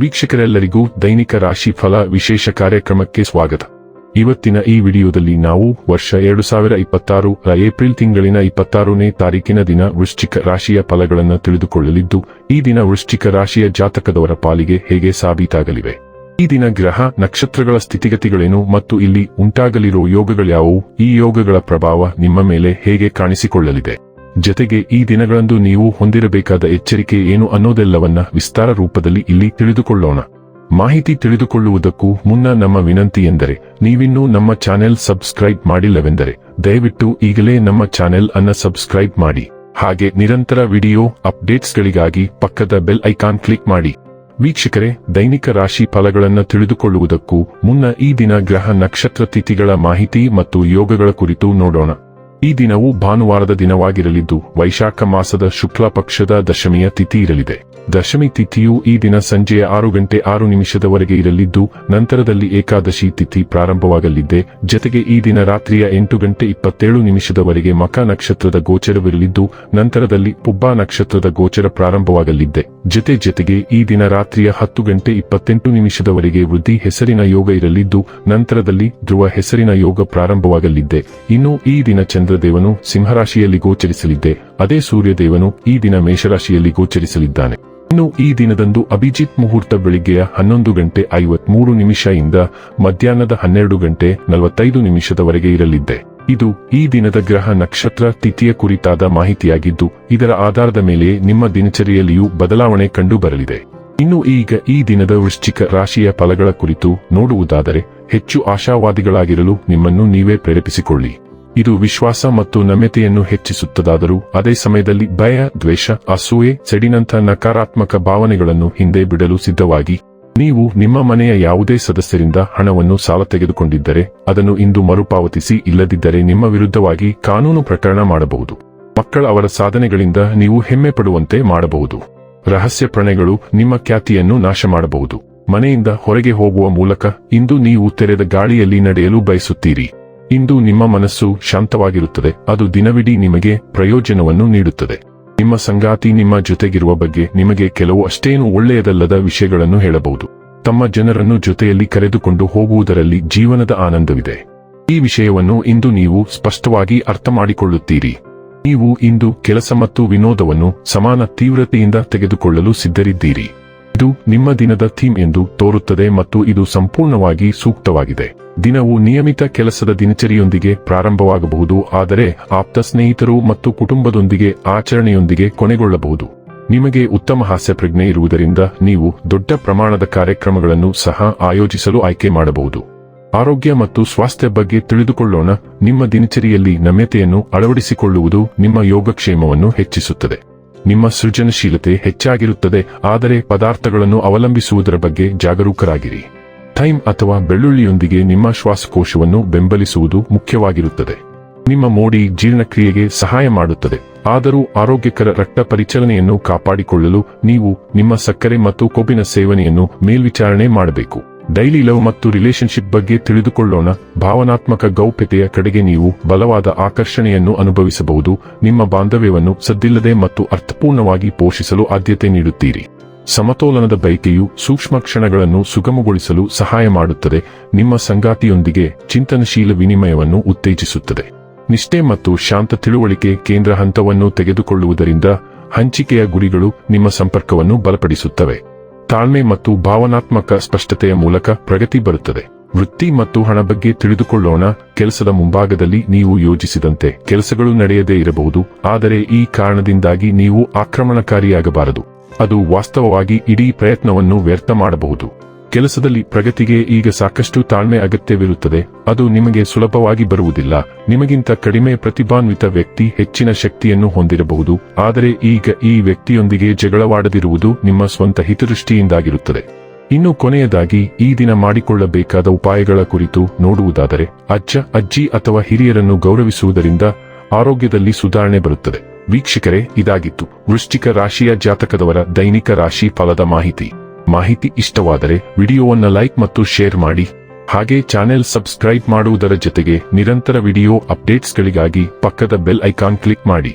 ವೀಕ್ಷಕರೆಲ್ಲರಿಗೂ ದೈನಿಕ ರಾಶಿ ಫಲ ವಿಶೇಷ ಕಾರ್ಯಕ್ರಮಕ್ಕೆ ಸ್ವಾಗತ. ಇವತ್ತಿನ ಈ ವಿಡಿಯೋದಲ್ಲಿ ನಾವು ವರ್ಷ 2026 ಏಪ್ರಿಲ್ ತಿಂಗಳಿನ 26ನೇ ತಾರೀಕಿನ ದಿನ ವೃಶ್ಚಿಕ ರಾಶಿಯ ಫಲಗಳನ್ನು ತಿಳಿದುಕೊಳ್ಳಲಿದ್ದು, ಈ ದಿನ ವೃಶ್ಚಿಕ ರಾಶಿಯ ಜಾತಕದವರ ಪಾಲಿಗೆ ಹೇಗೆ ಸಾಬೀತಾಗಲಿವೆ, ಈ ದಿನ ಗ್ರಹ ನಕ್ಷತ್ರಗಳ ಸ್ಥಿತಿಗತಿಗಳೇನು ಮತ್ತು ಇಲ್ಲಿ ಉಂಟಾಗಲಿರುವ ಯೋಗಗಳ್ಯಾವುವು, ಈ ಯೋಗಗಳ ಪ್ರಭಾವ ನಿಮ್ಮ ಮೇಲೆ ಹೇಗೆ ಕಾಣಿಸಿಕೊಳ್ಳಲಿದೆ, ಜತೆಗೆ ಈ ದಿನಗಳಂದು ನೀವು ಹೊಂದಿರಬೇಕಾದ ಎಚ್ಚರಿಕೆ ಏನು ಅನ್ನೋದೆಲ್ಲವನ್ನ ವಿಸ್ತಾರ ರೂಪದಲ್ಲಿ ಇಲ್ಲಿ ತಿಳಿದುಕೊಳ್ಳೋಣ. ಮಾಹಿತಿ ತಿಳಿದುಕೊಳ್ಳುವುದಕ್ಕೂ ಮುನ್ನ ನಮ್ಮ ವಿನಂತಿ ಎಂದರೆ, ನೀವಿನ್ನೂ ನಮ್ಮ ಚಾನೆಲ್ ಸಬ್ಸ್ಕ್ರೈಬ್ ಮಾಡಿಲ್ಲವೆಂದರೆ ದಯವಿಟ್ಟು ಈಗಲೇ ನಮ್ಮ ಚಾನೆಲ್ ಅನ್ನು ಸಬ್ಸ್ಕ್ರೈಬ್ ಮಾಡಿ. ಹಾಗೆ ನಿರಂತರ ವಿಡಿಯೋ ಅಪ್ಡೇಟ್ಸ್ಗಳಿಗಾಗಿ ಪಕ್ಕದ ಬೆಲ್ ಐಕಾನ್ ಕ್ಲಿಕ್ ಮಾಡಿ. ವೀಕ್ಷಕರೇ, ದೈನಿಕ ರಾಶಿ ಫಲಗಳನ್ನು ತಿಳಿದುಕೊಳ್ಳುವುದಕ್ಕೂ ಮುನ್ನ ಈ ದಿನ ಗ್ರಹ ನಕ್ಷತ್ರ ತಿಥಿಗಳ ಮಾಹಿತಿ ಮತ್ತು ಯೋಗಗಳ ಕುರಿತು ನೋಡೋಣ. ಈ ದಿನವು ಭಾನುವಾರದ ದಿನವಾಗಿರಲಿದ್ದು, ವೈಶಾಖ ಮಾಸದ ಶುಕ್ಲ ಪಕ್ಷದ ದಶಮಿಯ ತಿಥಿ ಇರಲಿದೆ. ದಶಮಿ ತಿಥಿಯು ಈ ದಿನ ಸಂಜೆಯ 6:06 ಇರಲಿದ್ದು, ನಂತರದಲ್ಲಿ ಏಕಾದಶಿ ತಿಥಿ ಪ್ರಾರಂಭವಾಗಲಿದೆ. ಜತೆಗೆ ಈ ದಿನ ರಾತ್ರಿಯ 8:27 ಮಖ ನಕ್ಷತ್ರದ ಗೋಚರವಿರಲಿದ್ದು, ನಂತರದಲ್ಲಿ ಪುಬ್ಬ ನಕ್ಷತ್ರದ ಗೋಚರ ಪ್ರಾರಂಭವಾಗಲಿದೆ. ಜತೆಗೆ ಈ ದಿನ ರಾತ್ರಿಯ 10:28 ವೃದ್ಧಿ ಹೆಸರಿನ ಯೋಗ ಇರಲಿದ್ದು, ನಂತರದಲ್ಲಿ ಧ್ರುವ ಹೆಸರಿನ ಯೋಗ ಪ್ರಾರಂಭವಾಗಲಿದೆ. ಇನ್ನು ಈ ದಿನ ಚಂದ್ರದೇವನು ಸಿಂಹರಾಶಿಯಲ್ಲಿ ಗೋಚರಿಸಲಿದೆ. ಅದೇ ಸೂರ್ಯದೇವನು ಈ ದಿನ ಮೇಷರಾಶಿಯಲ್ಲಿ ಗೋಚರಿಸಲಿದ್ದಾನೆ. ಇನ್ನು ಈ ದಿನದಂದು ಅಭಿಜಿತ್ ಮುಹೂರ್ತ ಬೆಳಿಗ್ಗೆಯ 11:53 ಇಂದ ಮಧ್ಯಾಹ್ನದ 12:45 ಇರಲಿದೆ. ಇದು ಈ ದಿನದ ಗ್ರಹ ನಕ್ಷತ್ರ ತಿಥಿಯ ಕುರಿತಾದ ಮಾಹಿತಿಯಾಗಿದ್ದು, ಇದರ ಆಧಾರದ ಮೇಲೆ ನಿಮ್ಮ ದಿನಚರಿಯಲ್ಲಿಯೂ ಬದಲಾವಣೆ ಕಂಡುಬರಲಿದೆ. ಇನ್ನು ಈಗ ಈ ದಿನದ ವೃಶ್ಚಿಕ ರಾಶಿಯ ಫಲಗಳ ಕುರಿತು ನೋಡುವುದಾದರೆ, ಹೆಚ್ಚು ಆಶಾವಾದಿಗಳಾಗಿರಲು ನಿಮ್ಮನ್ನು ನೀವೇ ಪ್ರೇರೇಪಿಸಿಕೊಳ್ಳಿ. ಇದು ವಿಶ್ವಾಸ ಮತ್ತು ನಮ್ಯತೆಯನ್ನು ಹೆಚ್ಚಿಸುತ್ತದಾದರೂ ಅದೇ ಸಮಯದಲ್ಲಿ ಭಯ, ದ್ವೇಷ, ಅಸೂಯೆ, ಸಿಡಿನಂಥ ನಕಾರಾತ್ಮಕ ಭಾವನೆಗಳನ್ನು ಹಿಂದೆ ಬಿಡಲು ಸಿದ್ಧವಾಗಿ. ನೀವು ನಿಮ್ಮ ಮನೆಯ ಯಾವುದೇ ಸದಸ್ಯರಿಂದ ಹಣವನ್ನು ಸಾಲ ತೆಗೆದುಕೊಂಡಿದ್ದರೆ ಅದನ್ನು ಇಂದು ಮರುಪಾವತಿಸಿ, ಇಲ್ಲದಿದ್ದರೆ ನಿಮ್ಮ ವಿರುದ್ಧವಾಗಿ ಕಾನೂನು ಪ್ರಕರಣ ಮಾಡಬಹುದು. ಮಕ್ಕಳ ಅವರ ಸಾಧನೆಗಳಿಂದ ನೀವು ಹೆಮ್ಮೆ ಪಡುವಂತೆ ಮಾಡಬಹುದು. ರಹಸ್ಯ ಪ್ರಣಯಗಳು ನಿಮ್ಮ ಖ್ಯಾತಿಯನ್ನು ನಾಶ ಮಾಡಬಹುದು. ಮನೆಯಿಂದ ಹೊರಗೆ ಹೋಗುವ ಮೂಲಕ ಇಂದು ನೀವು ತೆರೆದ ಗಾಳಿಯಲ್ಲಿ ನಡೆಯಲು ಬಯಸುತ್ತೀರಿ. ಇಂದು ನಿಮ್ಮ ಮನಸ್ಸು ಶಾಂತವಾಗಿರುತ್ತದೆ, ಅದು ದಿನವಿಡೀ ನಿಮಗೆ ಪ್ರಯೋಜನವನ್ನು ನೀಡುತ್ತದೆ. ನಿಮ್ಮ ಸಂಗಾತಿ ನಿಮ್ಮ ಜೊತೆಗಿರುವ ಬಗ್ಗೆ ನಿಮಗೆ ಕೆಲವು ಅಷ್ಟೇನು ಒಳ್ಳೆಯದಲ್ಲದ ವಿಷಯಗಳನ್ನು ಹೇಳಬಹುದು. ತಮ್ಮ ಜನರನ್ನು ಜೊತೆಯಲ್ಲಿ ಕರೆದುಕೊಂಡು ಹೋಗುವುದರಲ್ಲಿ ಜೀವನದ ಆನಂದವಿದೆ. ಈ ವಿಷಯವನ್ನು ಇಂದು ನೀವು ಸ್ಪಷ್ಟವಾಗಿ ಅರ್ಥ ಮಾಡಿಕೊಳ್ಳುತ್ತೀರಿ. ನೀವು ಇಂದು ಕೆಲಸ ಮತ್ತು ವಿನೋದವನ್ನು ಸಮಾನ ತೀವ್ರತೆಯಿಂದ ತೆಗೆದುಕೊಳ್ಳಲು ಸಿದ್ಧರಿದ್ದೀರಿ. ಇದು ನಿಮ್ಮ ದಿನದ ಥೀಮ್ ಎಂದು ತೋರುತ್ತದೆ ಮತ್ತು ಇದು ಸಂಪೂರ್ಣವಾಗಿ ಸೂಕ್ತವಾಗಿದೆ. ದಿನವು ನಿಯಮಿತ ಕೆಲಸದ ದಿನಚರಿಯೊಂದಿಗೆ ಪ್ರಾರಂಭವಾಗಬಹುದು, ಆದರೆ ಆಪ್ತ ಸ್ನೇಹಿತರು ಮತ್ತು ಕುಟುಂಬದೊಂದಿಗೆ ಆಚರಣೆಯೊಂದಿಗೆ ಕೊನೆಗೊಳ್ಳಬಹುದು. ನಿಮಗೆ ಉತ್ತಮ ಹಾಸ್ಯ ಪ್ರಜ್ಞೆ ಇರುವುದರಿಂದ ನೀವು ದೊಡ್ಡ ಪ್ರಮಾಣದ ಕಾರ್ಯಕ್ರಮಗಳನ್ನು ಸಹ ಆಯೋಜಿಸಲು ಆಯ್ಕೆ ಮಾಡಬಹುದು. ಆರೋಗ್ಯ ಮತ್ತು ಸ್ವಾಸ್ಥ್ಯ ಬಗ್ಗೆ ತಿಳಿದುಕೊಳ್ಳೋಣ. ನಿಮ್ಮ ದಿನಚರಿಯಲ್ಲಿ ನಮ್ಯತೆಯನ್ನು ಅಳವಡಿಸಿಕೊಳ್ಳುವುದು ನಿಮ್ಮ ಯೋಗಕ್ಷೇಮವನ್ನು ಹೆಚ್ಚಿಸುತ್ತದೆ. ನಿಮ್ಮ ಸೃಜನಶೀಲತೆ ಹೆಚ್ಚಾಗಿರುತ್ತದೆ, ಆದರೆ ಪದಾರ್ಥಗಳನ್ನು ಅವಲಂಬಿಸುವುದರ ಬಗ್ಗೆ ಜಾಗರೂಕರಾಗಿರಿ. ಥೈಮ್ ಅಥವಾ ಬೆಳ್ಳುಳ್ಳಿಯೊಂದಿಗೆ ನಿಮ್ಮ ಶ್ವಾಸಕೋಶವನ್ನು ಬೆಂಬಲಿಸುವುದು ಮುಖ್ಯವಾಗಿರುತ್ತದೆ. ನಿಮ್ಮ ಮೋಡಿ ಜೀರ್ಣಕ್ರಿಯೆಗೆ ಸಹಾಯ ಮಾಡುತ್ತದೆ, ಆದರೂ ಆರೋಗ್ಯಕರ ರಕ್ತ ಪರಿಚಲನೆಯನ್ನು ಕಾಪಾಡಿಕೊಳ್ಳಲು ನೀವು ನಿಮ್ಮ ಸಕ್ಕರೆ ಮತ್ತು ಕೊಬ್ಬಿನ ಸೇವನೆಯನ್ನು ಮೇಲ್ವಿಚಾರಣೆ ಮಾಡಬೇಕು. ಡೈಲಿ ಲವ್ ಮತ್ತು ರಿಲೇಶನ್ಶಿಪ್ ಬಗ್ಗೆ ತಿಳಿದುಕೊಳ್ಳೋಣ. ಭಾವನಾತ್ಮಕ ಗೌಪ್ಯತೆಯ ಕಡೆಗೆ ನೀವು ಬಲವಾದ ಆಕರ್ಷಣೆಯನ್ನು ಅನುಭವಿಸಬಹುದು. ನಿಮ್ಮ ಬಾಂಧವ್ಯವನ್ನು ಸದ್ದಿಲ್ಲದೆ ಮತ್ತು ಅರ್ಥಪೂರ್ಣವಾಗಿ ಪೋಷಿಸಲು ಆದ್ಯತೆ ನೀಡುತ್ತೀರಿ. ಸಮತೋಲನದ ಬಯಕೆಯು ಸೂಕ್ಷ್ಮ ಕ್ಷಣಗಳನ್ನು ಸುಗಮಗೊಳಿಸಲು ಸಹಾಯ ಮಾಡುತ್ತದೆ. ನಿಮ್ಮ ಸಂಗಾತಿಯೊಂದಿಗೆ ಚಿಂತನಶೀಲ ವಿನಿಮಯವನ್ನು ಉತ್ತೇಜಿಸುತ್ತದೆ. ನಿಷ್ಠೆ ಮತ್ತು ಶಾಂತ ತಿಳುವಳಿಕೆ ಕೇಂದ್ರ ಹಂತವನ್ನು ತೆಗೆದುಕೊಳ್ಳುವುದರಿಂದ ಹಂಚಿಕೆಯ ಗುರಿಗಳು ನಿಮ್ಮ ಸಂಪರ್ಕವನ್ನು ಬಲಪಡಿಸುತ್ತವೆ. ತಾಳ್ಮೆ ಮತ್ತು ಭಾವನಾತ್ಮಕ ಸ್ಪಷ್ಟತೆಯ ಮೂಲಕ ಪ್ರಗತಿ ಬರುತ್ತದೆ. ವೃತ್ತಿ ಮತ್ತು ಹಣ ಬಗ್ಗೆ ತಿಳಿದುಕೊಳ್ಳೋಣ. ಕೆಲಸದ ಮುಂಭಾಗದಲ್ಲಿ ನೀವು ಯೋಜಿಸಿದಂತೆ ಕೆಲಸಗಳು ನಡೆಯದೇ ಇರಬಹುದು, ಆದರೆ ಈ ಕಾರಣದಿಂದಾಗಿ ನೀವು ಆಕ್ರಮಣಕಾರಿಯಾಗಬಾರದು. ಅದು ವಾಸ್ತವವಾಗಿ ಇಡೀ ಪ್ರಯತ್ನವನ್ನು ವ್ಯರ್ಥ ಮಾಡಬಹುದು. ಕೆಲಸದಲ್ಲಿ ಪ್ರಗತಿಗೆ ಈಗ ಸಾಕಷ್ಟು ತಾಳ್ಮೆ ಅಗತ್ಯವಿರುತ್ತದೆ. ಅದು ನಿಮಗೆ ಸುಲಭವಾಗಿ ಬರುವುದಿಲ್ಲ. ನಿಮಗಿಂತ ಕಡಿಮೆ ಪ್ರತಿಭಾನ್ವಿತ ವ್ಯಕ್ತಿ ಹೆಚ್ಚಿನ ಶಕ್ತಿಯನ್ನು ಹೊಂದಿರಬಹುದು, ಆದರೆ ಈಗ ಈ ವ್ಯಕ್ತಿಯೊಂದಿಗೆ ಜಗಳವಾಡದಿರುವುದು ನಿಮ್ಮ ಸ್ವಂತ ಹಿತದೃಷ್ಟಿಯಿಂದಾಗಿರುತ್ತದೆ. ಇನ್ನು ಕೊನೆಯದಾಗಿ ಈ ದಿನ ಮಾಡಿಕೊಳ್ಳಬೇಕಾದ ಉಪಾಯಗಳ ಕುರಿತು ನೋಡುವುದಾದರೆ, ಅಜ್ಜ, ಅಜ್ಜಿ ಅಥವಾ ಹಿರಿಯರನ್ನು ಗೌರವಿಸುವುದರಿಂದ ಆರೋಗ್ಯದಲ್ಲಿ ಸುಧಾರಣೆ ಬರುತ್ತದೆ. ವೀಕ್ಷಕರೇ, ಇದಾಗಿತ್ತು ವೃಶ್ಚಿಕ ರಾಶಿಯ ಜಾತಕದವರ ದೈನಿಕ ರಾಶಿ ಫಲದ ಮಾಹಿತಿ ಇಷ್ಟವಾದರೆ ವಿಡಿಯೋವನ್ನು ಲೈಕ್ ಮತ್ತು ಶೇರ್ ಮಾಡಿ. ಹಾಗೆ ಚಾನೆಲ್ ಸಬ್ಸ್ಕ್ರೈಬ್ ಮಾಡುವುದರ ಜೊತೆಗೆ ನಿರಂತರ ವಿಡಿಯೋ ಅಪ್ಡೇಟ್ಸ್ಗಳಿಗಾಗಿ ಪಕ್ಕದ ಬೆಲ್ ಐಕಾನ್ ಕ್ಲಿಕ್ ಮಾಡಿ.